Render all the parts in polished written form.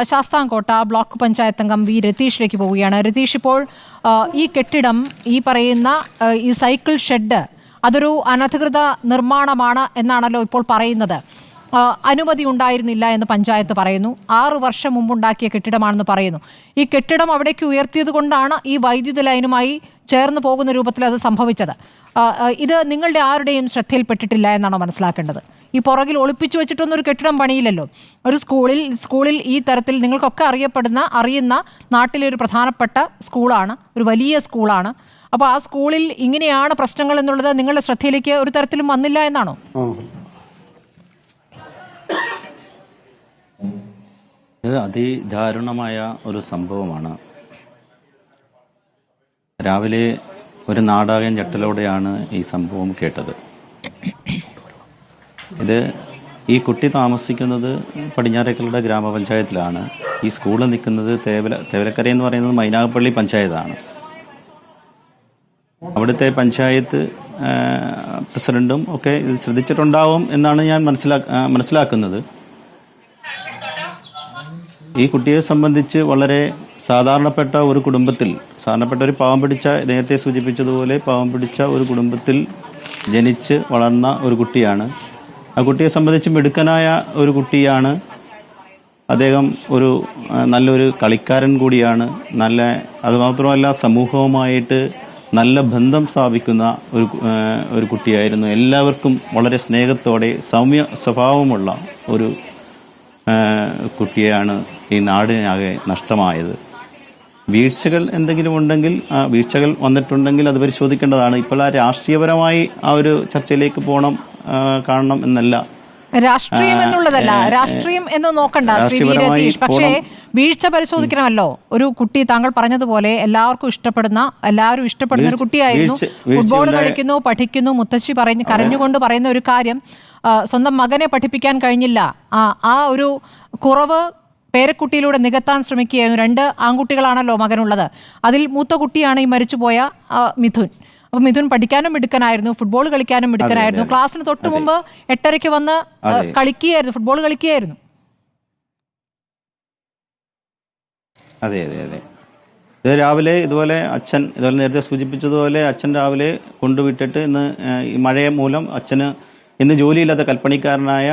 Sasthamkotta block panchayat അംഗം V രതീഷിലേക്ക് പോവുകയാണ്. രതീഷ്, ഇപ്പോൾ ഈ കെട്ടിടം, ഈ പറയുന്ന ഈ സൈക്കിൾ ഷെഡ്, അതൊരു അനധികൃത നിർമ്മാണമാണ് എന്നാണല്ലോ ഇപ്പോൾ പറയുന്നത്. അനുമതി ഉണ്ടായിരുന്നില്ല എന്ന് പഞ്ചായത്ത് പറയുന്നു. 6 വർഷം മുമ്പുണ്ടാക്കിയ കെട്ടിടമാണെന്ന് പറയുന്നു. ഈ കെട്ടിടം അവിടേക്ക് ഉയർത്തിയത് കൊണ്ടാണ് ഈ വൈദ്യുത ലൈനുമായി ചേർന്ന് പോകുന്ന രൂപത്തിൽ അത് സംഭവിച്ചത്. ഇത് നിങ്ങളുടെ ആരുടെയും ശ്രദ്ധയിൽപ്പെട്ടിട്ടില്ല എന്നാണോ മനസ്സിലാക്കേണ്ടത്? ഈ പുറകിൽ ഒളിപ്പിച്ചു വെച്ചിട്ടൊന്നും ഒരു കെട്ടിടം പണിയില്ലല്ലോ. ഒരു സ്കൂളിൽ ഈ തരത്തിൽ നിങ്ങൾക്കൊക്കെ അറിയുന്ന നാട്ടിലെ ഒരു പ്രധാനപ്പെട്ട സ്കൂളാണ്, ഒരു വലിയ സ്കൂളാണ്. അപ്പോൾ ആ സ്കൂളിൽ ഇങ്ങനെയാണ് പ്രശ്നങ്ങൾ എന്നുള്ളത് നിങ്ങളുടെ ശ്രദ്ധയിലേക്ക് ഒരു തരത്തിലും വന്നില്ല എന്നാണോ? ഇത് അതിദാരുണമായ ഒരു സംഭവമാണ്. രാവിലെ ഒരു നാടകം ഞെട്ടലോടെയാണ് ഈ സംഭവം കേട്ടത്. ഈ കുട്ടി താമസിക്കുന്നത് പടിഞ്ഞാറേക്കലയുടെ ഗ്രാമപഞ്ചായത്തിലാണ്. ഈ സ്കൂൾ നിൽക്കുന്നത് തേവലക്കര എന്ന് പറയുന്നത് മൈനാഗപ്പള്ളി പഞ്ചായത്താണ്. അവിടുത്തെ പഞ്ചായത്ത് പ്രസിഡന്റും ഒക്കെ ഇത് ശ്രദ്ധിച്ചിട്ടുണ്ടാവും എന്നാണ് ഞാൻ മനസ്സിലാക്കുന്നത്. ഈ കുട്ടിയെ സംബന്ധിച്ച് വളരെ സാധാരണപ്പെട്ട ഒരു കുടുംബത്തിൽ, സാധാരണപ്പെട്ട ഒരു പാവം പിടിച്ച, നേരത്തെ സൂചിപ്പിച്ചതുപോലെ പാവം പിടിച്ച ഒരു കുടുംബത്തിൽ ജനിച്ച് വളർന്ന ഒരു കുട്ടിയാണ്. ആ കുട്ടിയെ സംബന്ധിച്ച് മിടുക്കനായ ഒരു കുട്ടിയാണ്. അദ്ദേഹം ഒരു നല്ലൊരു കളിക്കാരൻ കൂടിയാണ്. അതുമാത്രമല്ല സമൂഹവുമായിട്ട് നല്ല ബന്ധം സ്ഥാപിക്കുന്ന ഒരു കുട്ടിയായിരുന്നു. എല്ലാവർക്കും വളരെ സ്നേഹത്തോടെ സൗമ്യ സ്വഭാവമുള്ള ഒരു കുട്ടിയാണ് ഈ നാടിനാകെ നഷ്ടമായത്. വീഴ്ചകൾ എന്തെങ്കിലും ഉണ്ടെങ്കിൽ, വീഴ്ചകൾ വന്നിട്ടുണ്ടെങ്കിൽ അത് പരിശോധിക്കേണ്ടതാണ്. ഇപ്പോൾ രാഷ്ട്രീയപരമായി ആ ഒരു ചർച്ചയിലേക്ക് കാണണം എന്നല്ല. രാഷ്ട്രീയം എന്നുള്ളതല്ല, രാഷ്ട്രീയം എന്ന് നോക്കണ്ട ശ്രീ വി രതീഷ്. പക്ഷേ വീഴ്ച പരിശോധിക്കണമല്ലോ. ഒരു കുട്ടി, താങ്കൾ പറഞ്ഞതുപോലെ എല്ലാവരും ഇഷ്ടപ്പെടുന്ന ഒരു കുട്ടിയായിരുന്നു. ഫുട്ബോൾ കളിക്കുന്നു, പഠിക്കുന്നു. മുത്തശ്ശി കരഞ്ഞുകൊണ്ട് പറയുന്ന ഒരു കാര്യം, സ്വന്തം മകനെ പഠിപ്പിക്കാൻ കഴിഞ്ഞില്ല. ആ ഒരു കുറവ് പേരക്കുട്ടിയിലൂടെ നികത്താൻ ശ്രമിക്കുകയായിരുന്നു. 2 ആൺകുട്ടികളാണല്ലോ മകനുള്ളത്. അതിൽ മൂത്ത കുട്ടിയാണ് ഈ മരിച്ചുപോയ മിഥുൻ. അപ്പോൾ മിഥുൻ പഠിക്കാനും മിടുക്കനായിരുന്നു, ഫുട്ബോൾ കളിക്കാനും മിടുക്കനായിരുന്നു. ക്ലാസ്സിന് തൊട്ട് മുമ്പ് 8:30 വന്ന് കളിക്കുകയായിരുന്നു, ഫുട്ബോൾ കളിക്കുകയായിരുന്നു. അതെ. ഇത് രാവിലെ ഇതുപോലെ നേരത്തെ സൂചിപ്പിച്ചതുപോലെ അച്ഛൻ രാവിലെ കൊണ്ടുവിട്ടിട്ട് ഈ മഴയെ മൂലം അച്ഛന് ഇന്ന് ജോലിയില്ലാത്ത കൽപ്പണിക്കാരനായ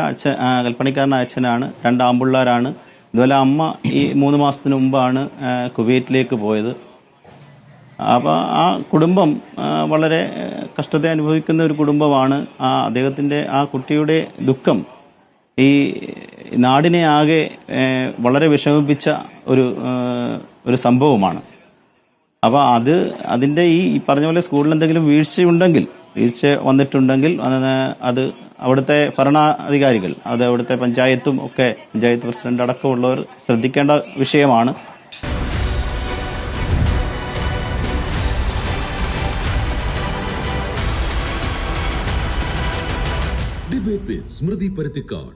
അച്ഛനാണ്. 2 ആൺപിള്ളേരാണ്. ഇതുപോലെ അമ്മ ഈ 3 മാസത്തിന് മുമ്പാണ് കുവൈറ്റിലേക്ക് പോയത്. അപ്പോൾ ആ കുടുംബം വളരെ കഷ്ടത അനുഭവിക്കുന്ന ഒരു കുടുംബമാണ്. ആ കുട്ടിയുടെ ദുഃഖം ഈ നാടിനെ ആകെ വളരെ വിഷമിപ്പിച്ച ഒരു സംഭവമാണ്. അപ്പോൾ അതിൻ്റെ ഈ പറഞ്ഞ പോലെ സ്കൂളിൽ എന്തെങ്കിലും വീഴ്ച വന്നിട്ടുണ്ടെങ്കിൽ അത് അവിടുത്തെ ഭരണാധികാരികൾ, അത് അവിടുത്തെ പഞ്ചായത്തും ഒക്കെ, പഞ്ചായത്ത് പ്രസിഡന്റ് അടക്കമുള്ളവർ ശ്രദ്ധിക്കേണ്ട വിഷയമാണ്. ഡിബേറ്റ് വിത്ത് സ്മൃതി പരുത്തിക്കാട്.